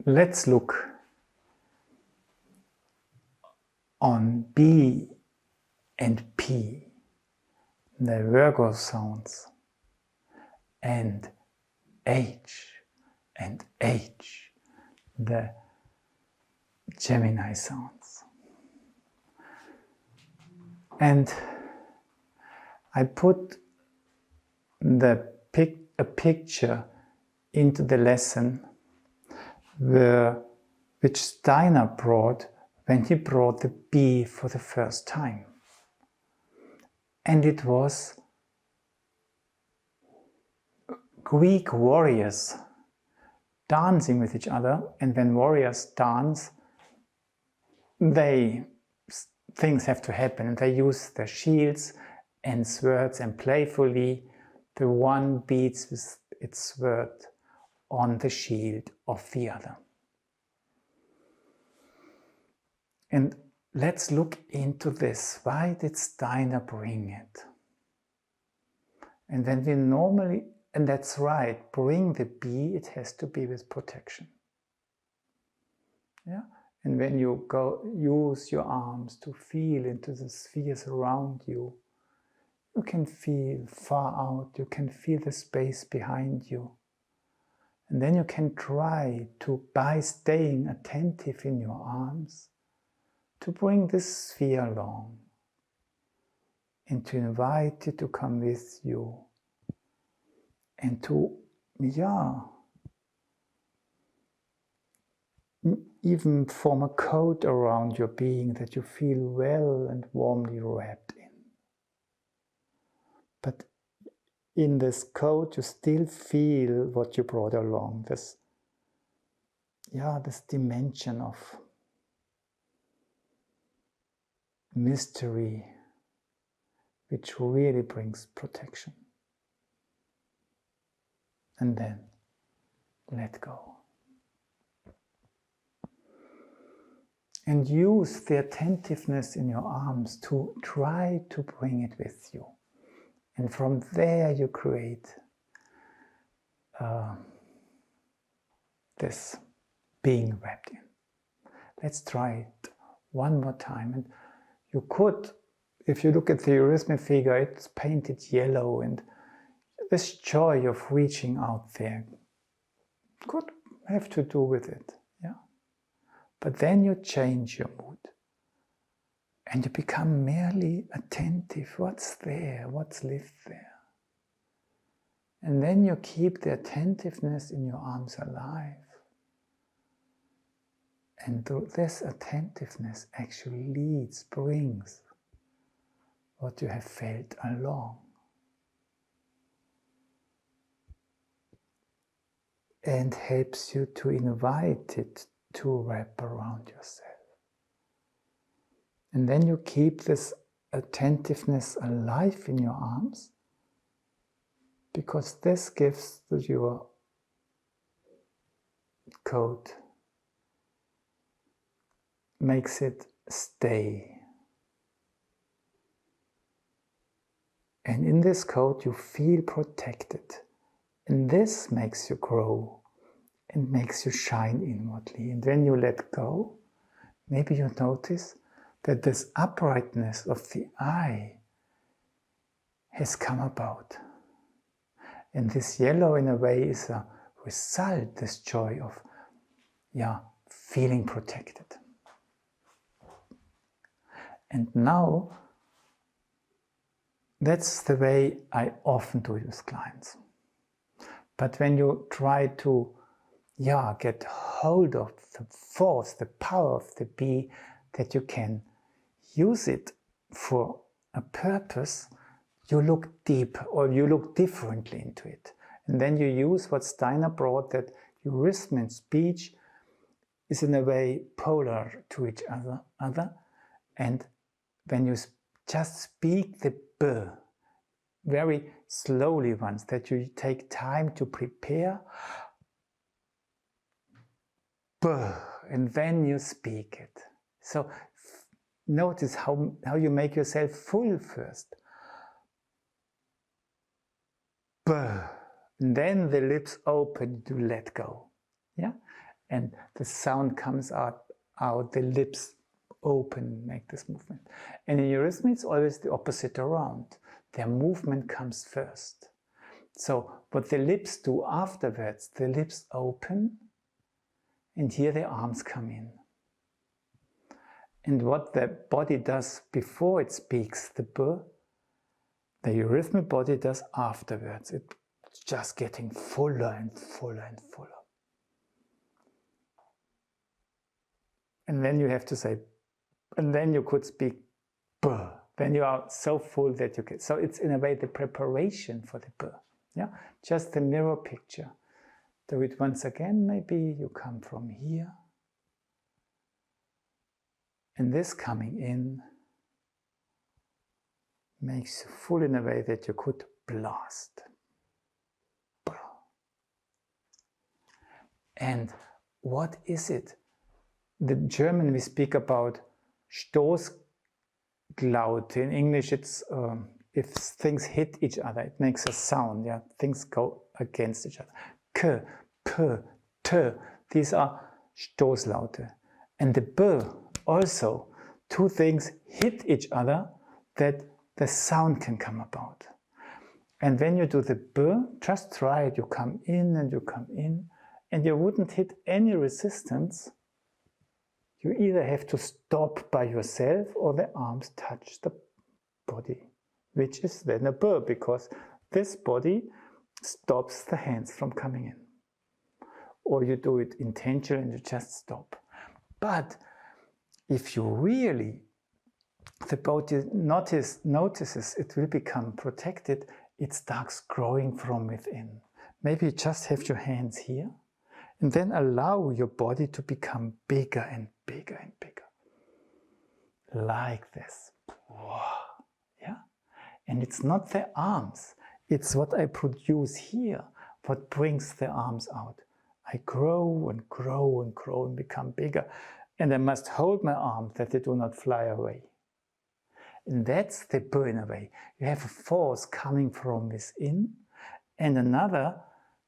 Let's look on B and P, the Virgo sounds, and H and H, the Gemini sounds. And I put a picture into the lesson which Steiner brought when he brought the B for the first time. And it was Greek warriors dancing with each other, and when warriors dance, things have to happen, and they use their shields and swords, and playfully the one beats with its sword on the shield of the other. And let's look into this. Why did Steiner bring it? And when we normally, and that's right, bring the B, it has to be with protection. Yeah? And when you use your arms to feel into the spheres around you, you can feel far out, you can feel the space behind you. And then you can try to, by staying attentive in your arms, to bring this sphere along and to invite it to come with you and to, even form a coat around your being that you feel well and warmly wrapped in. But in this coat you still feel what you brought along, this dimension of mystery which really brings protection. And then let go. And use the attentiveness in your arms to try to bring it with you. And from there you create this being wrapped in. Let's try it one more time. And you could, if you look at the eurythmic figure, it's painted yellow, and this joy of reaching out there could have to do with it. But then you change your mood and you become merely attentive. What's there? What's lived there? And then you keep the attentiveness in your arms alive. And this attentiveness actually brings what you have felt along. And helps you to invite it to wrap around yourself. And then you keep this attentiveness alive in your arms, because this gives your coat, makes it stay. And in this coat you feel protected, and this makes you grow and makes you shine inwardly. And when you let go, maybe you notice that this uprightness of the eye has come about. And this yellow, in a way, is a result, this joy of feeling protected. And now, that's the way I often do it with clients. But when you try to get hold of the force, the power of the B, that you can use it for a purpose, you look deep, or you look differently into it. And then you use what Steiner brought, that eurythmy and speech is in a way polar to each other. And when you just speak the B, very slowly once, that you take time to prepare, and then you speak it. So notice how you make yourself full first. And then the lips open to let go. Yeah? and the sound comes out, the lips open, make this movement. And in eurythmy it's always the opposite around. Their movement comes first. So what the lips do afterwards, the lips open, and here the arms come in. And what the body does before it speaks, the eurythmic body does afterwards. It's just getting fuller and fuller and fuller. And then you have to say, and then you could speak B. Then you are so full that you can. So it's in a way the preparation for the B. Yeah, just the mirror picture. Do it once again. Maybe you come from here, and this coming in makes you full in a way that you could blast. And what is it? The German we speak about Stoßlaute. In English it's if things hit each other, it makes a sound. Yeah, things go against each other. K, P, T. These are Stoßlaute. And the B also. Two things hit each other that the sound can come about. And when you do the B, just try it. You come in and you come in, and you wouldn't hit any resistance. You either have to stop by yourself or the arms touch the body, which is then a B, because this body stops the hands from coming in. Or you do it intentionally and you just stop. But if you really, the body notices it will become protected, it starts growing from within. Maybe you just have your hands here, and then allow your body to become bigger and bigger and bigger. Like this. Yeah? And it's not the arms, it's what I produce here, what brings the arms out. I grow and grow and grow and become bigger. And I must hold my arms that they do not fly away. And that's the B in a way. You have a force coming from within, and another,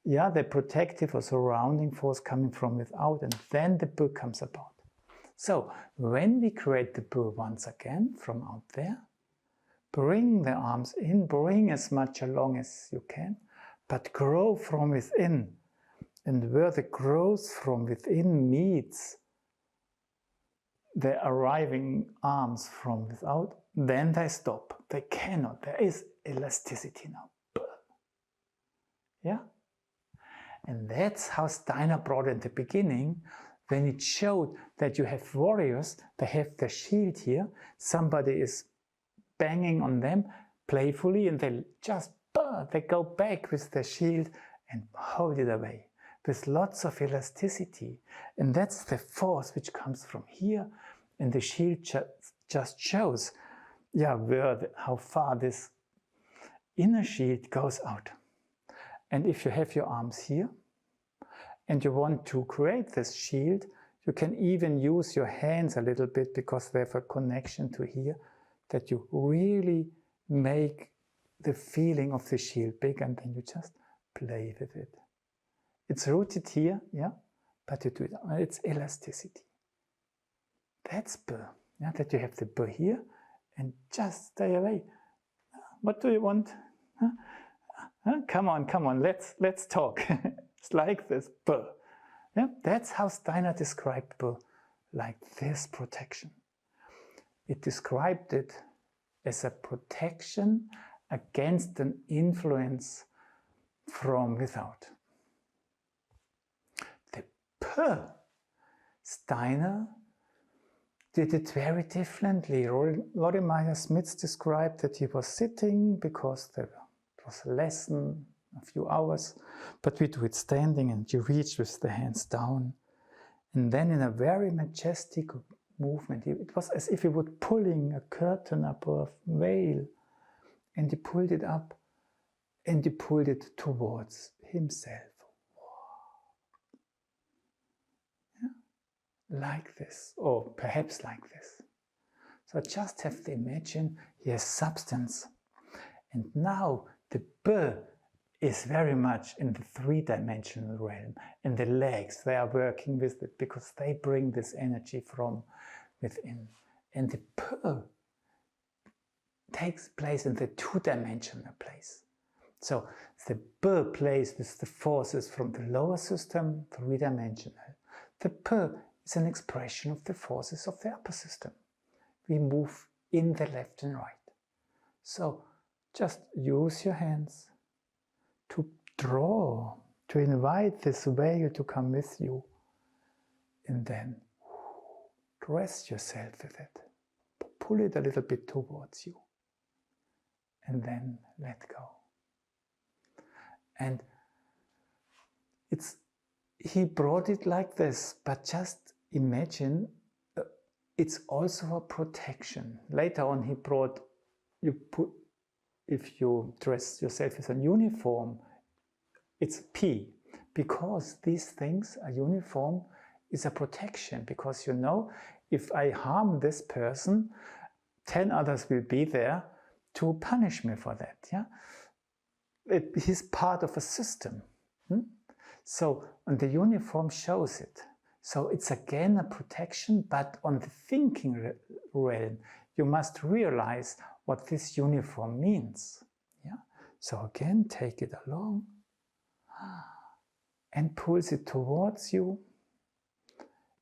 the protective or surrounding force coming from without, and then the B comes about. So when we create the B once again from out there, bring the arms in, bring as much along as you can, but grow from within. And where the growth from within meets the arriving arms from without, then they stop. They cannot. There is elasticity now. Yeah? And that's how Steiner brought in the beginning, when it showed that you have warriors, they have their shield here, somebody is banging on them playfully, and they just, they go back with their shield and hold it away with lots of elasticity. And that's the force which comes from here, and the shield just shows how far this inner shield goes out. And if you have your arms here and you want to create this shield, you can even use your hands a little bit, because they have a connection to here, that you really make the feeling of the shield big, and then you just play with it. It's rooted here, but you do it. It's elasticity. That's B. That you have the B here, and just stay away. What do you want? Come on, let's talk. It's like this, B. That's how Steiner described B, like this protection. It described it as a protection against an influence from without. The P, Steiner did it very differently. Lorimer Smith described that he was sitting because there was a lesson, a few hours, but we do it standing, and you reach with the hands down. And then in a very majestic movement, it was as if he was pulling a curtain up or a veil, and he pulled it up and he pulled it towards himself. Like this, or perhaps like this. So just have to imagine he has substance. And now the B is very much in the three-dimensional realm, and the legs, they are working with it because they bring this energy from within. And the P takes place in the two-dimensional place. So the P plays with the forces from the lower system, three-dimensional. The P is an expression of the forces of the upper system. We move in the left and right. So just use your hands to draw, to invite this whale to come with you, and then rest yourself with it. Pull it a little bit towards you, and then let go. And he brought it like this, but just imagine it's also a protection. Later on he brought, if you dress yourself as a uniform, it's P, because these things, a uniform is a protection, because you know, if I harm this person, 10 others will be there to punish me for that. Yeah, he's part of a system. So, and the uniform shows it. So it's again a protection, but on the thinking realm, you must realize what this uniform means. Yeah. So again, take it along and pulls it towards you.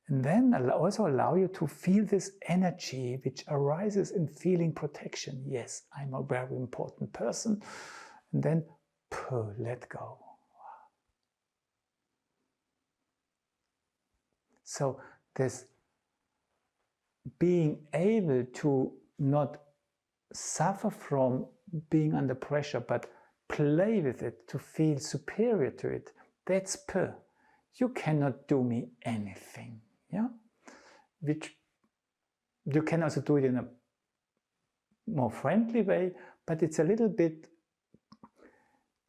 And then also allow you to feel this energy which arises in feeling protection. Yes, I'm a very important person. And then let go. So this being able to not suffer from being under pressure, but play with it, to feel superior to it, that's P. You cannot do me anything. Yeah? Which you can also do it in a more friendly way, but it's a little bit,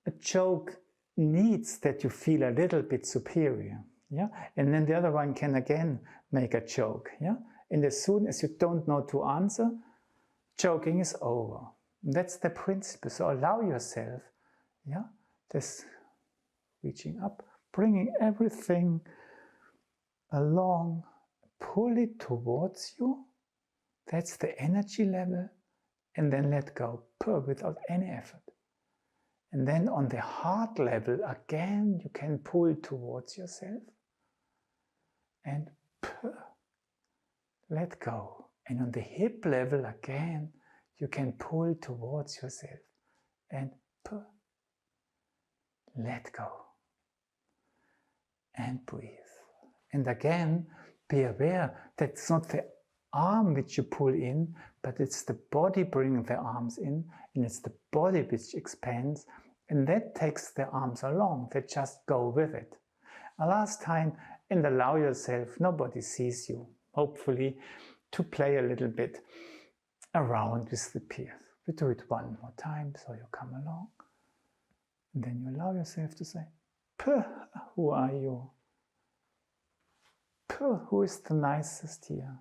a joke needs that you feel a little bit superior. Yeah? And then the other one can again make a joke. Yeah? And as soon as you don't know to answer, joking is over. That's the principle. So allow yourself, yeah, this reaching up, bringing everything along, pull it towards you. That's the energy level. And then let go, without any effort. And then on the heart level, again, you can pull towards yourself. And let go. And on the hip level, again, you can pull towards yourself. And let go. And breathe. And again, be aware that it's not the arm which you pull in, but it's the body bringing the arms in, and it's the body which expands, and that takes the arms along. They just go with it. A last time, and allow yourself, nobody sees you, hopefully, to play a little bit around with the peers. We do it one more time, so you come along, and then you allow yourself to say, who are you? Who is the nicest here?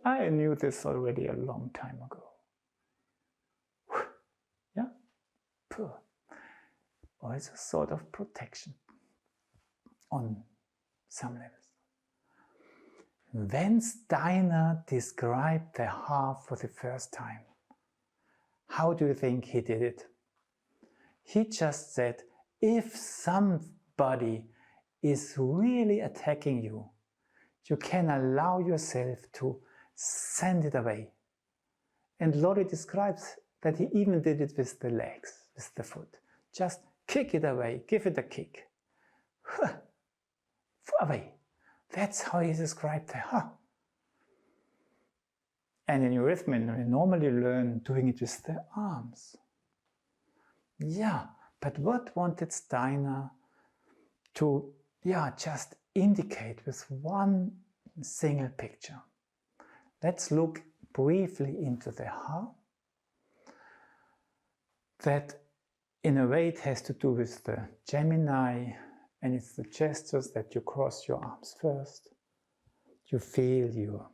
I knew this already a long time ago. Yeah? Also sort of protection on some levels. When Steiner described the half for the first time, how do you think he did it? He just said, if somebody is really attacking you, you can allow yourself to send it away. And Lori describes that he even did it with the legs, with the foot. Just kick it away, give it a kick. Away. That's how he described the And in eurythmy, we normally learn doing it with the arms. Yeah, but what wanted Steiner to just indicate with one single picture? Let's look briefly into the how. That in a way it has to do with the Gemini, and it's the gestures that you cross your arms first. You feel your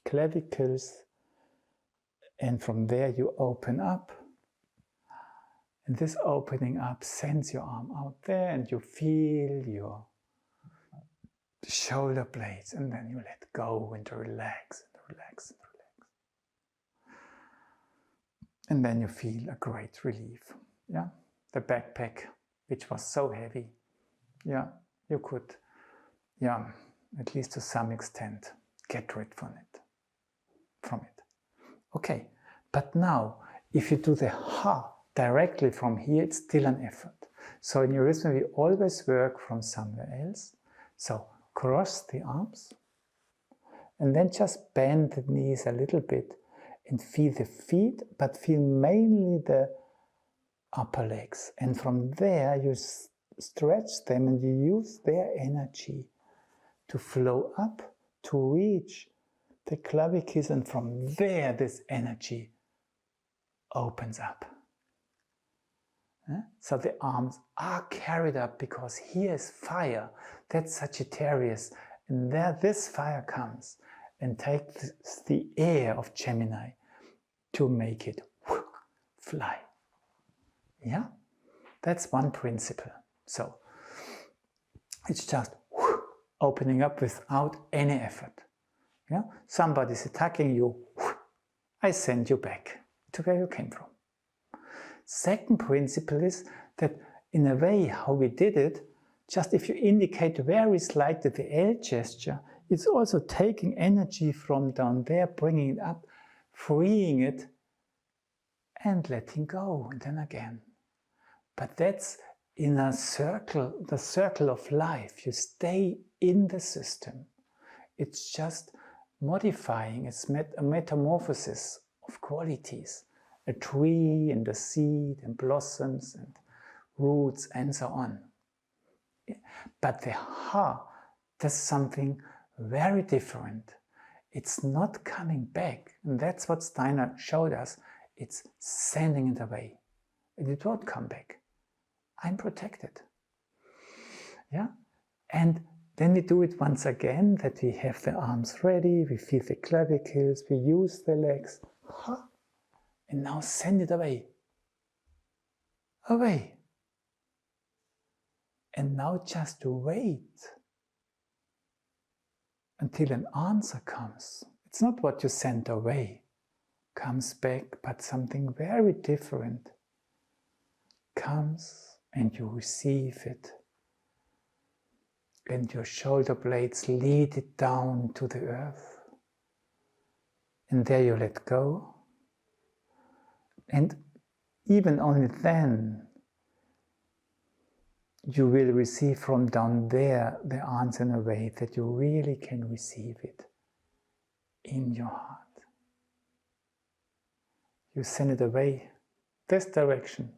clavicles, and from there you open up, And this opening up sends your arm out there, and you feel your shoulder blades, and then you let go and relax and relax and relax. And then you feel a great relief. Yeah, the backpack, which was so heavy, yeah, you could, yeah, at least to some extent, get rid from it. Okay, but now, if you do the ha directly from here, it's still an effort. So in eurythmy, we always work from somewhere else. So cross the arms, and then just bend the knees a little bit and feel the feet, but feel mainly the upper legs. And from there, you stretch them and you use their energy to flow up, to reach the clavicles, and from there, this energy opens up. So the arms are carried up because here is fire, that's Sagittarius, and there this fire comes and takes the air of Gemini to make it fly. Yeah, that's one principle. So it's just opening up without any effort. Yeah, somebody's attacking you, I send you back to where you came from. Second principle is that in a way how we did it, just if you indicate very slightly the L gesture, it's also taking energy from down there, bringing it up, freeing it, and letting go, and then again. But that's in a circle, the circle of life. You stay in the system. It's just modifying, it's a metamorphosis of qualities. A tree and a seed and blossoms and roots and so on. But the ha does something very different. It's not coming back. And that's what Steiner showed us. It's sending it away. And it won't come back. I'm protected. Yeah? And then we do it once again, that we have the arms ready, we feel the clavicles, we use the legs. Ha! And now send it away. Away. And now just wait until an answer comes. It's not what you sent away comes back, but something very different comes and you receive it. And your shoulder blades lead it down to the earth. And there you let go. And even only then, you will receive from down there the answer in a way that you really can receive it in your heart. You send it away this direction,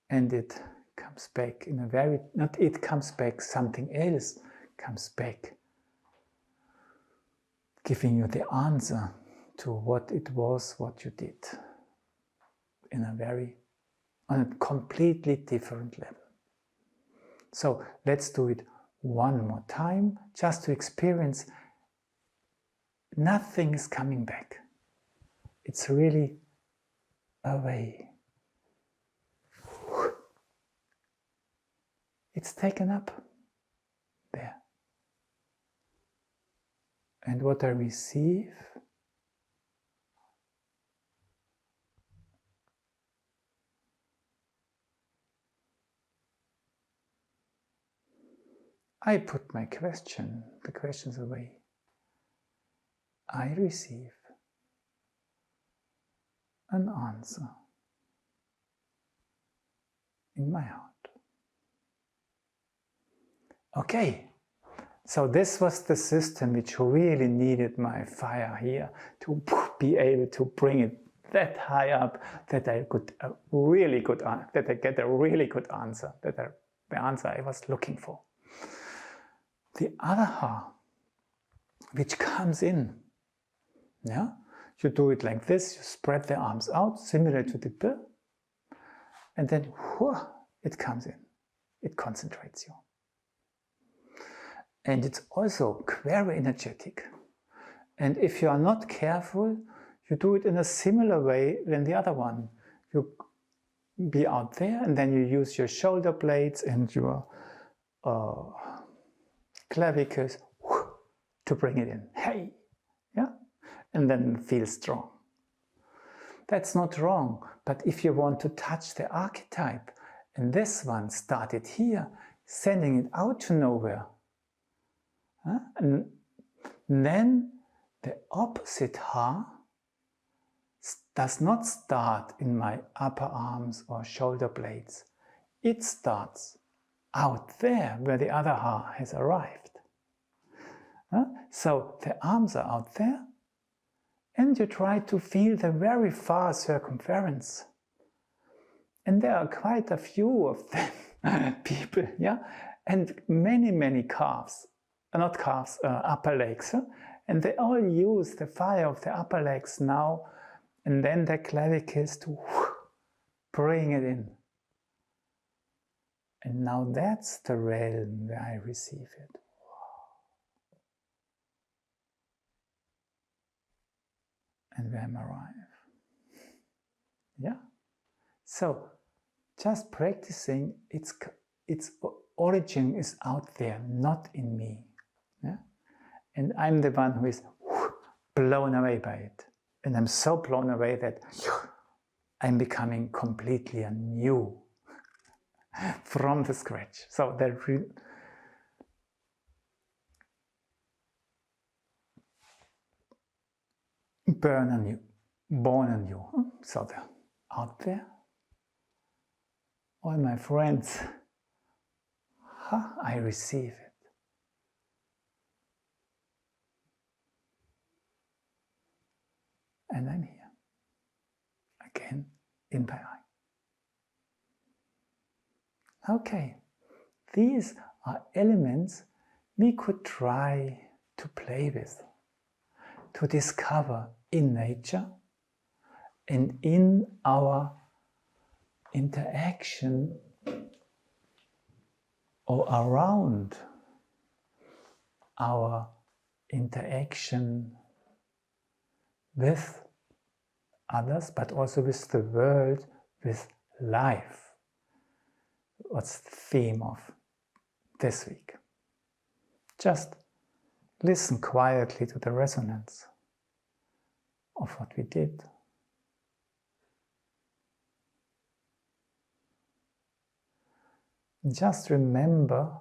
and it comes back in a very, not it comes back, something else comes back, giving you the answer to what it was, what you did, in a very, on a completely different level. So let's do it one more time, just to experience nothing is coming back. It's really away. It's taken up there. And what I receive, I put my question, the questions away. I receive an answer in my heart. Okay, so this was the system which really needed my fire here to be able to bring it that high up that I get a really good answer, the answer I was looking for. The other ha, which comes in, yeah, you do it like this, you spread the arms out, similar to the B, and then it comes in, it concentrates you. And it's also very energetic. And if you are not careful, you do it in a similar way than the other one. You be out there, and then you use your shoulder blades and your clavicles to bring it in. Hey, yeah, and then feel strong. That's not wrong, but if you want to touch the archetype, and this one started here, sending it out to nowhere, and then the opposite ha does not start in my upper arms or shoulder blades. It starts out there where the other ha has arrived. So the arms are out there, and you try to feel the very far circumference. And there are quite a few of them, people, yeah? And many calves, not calves, upper legs. And they all use the fire of the upper legs now, and then the clavicles to bring it in. And now that's the realm where I receive it. And where I'm arrive. Yeah? So, just practicing, its origin is out there, not in me. Yeah? And I'm the one who is blown away by it. And I'm so blown away that I'm becoming completely anew from the scratch. So that burn anew, born anew. So they're out there. All my friends, I receive it. And I'm here. Again, in my eye. Okay, these are elements we could try to play with, to discover in nature and in our interaction or around our interaction with others, but also with the world, with life. What's the theme of this week? Just listen quietly to the resonance of what we did. Just remember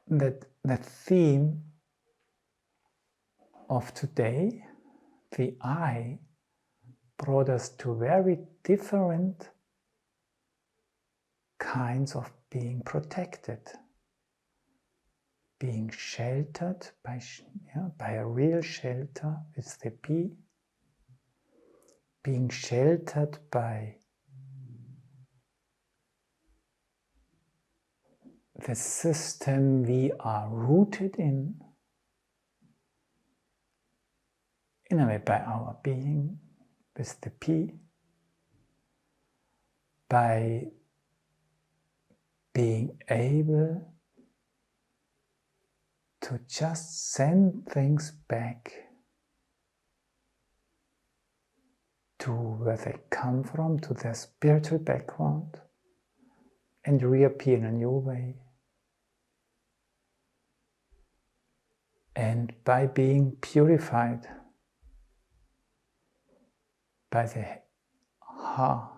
that the theme of today, the I, brought us to very different kinds of being protected, being sheltered by a real shelter with the P, being sheltered by the system we are rooted in a way, by our being with the P, by being able to just send things back to where they come from, to their spiritual background, and reappear in a new way. And by being purified by the Ha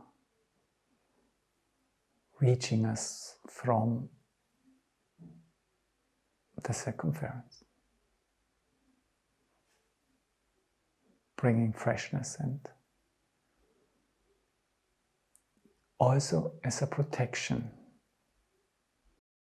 reaching us from the circumference, bringing freshness and also as a protection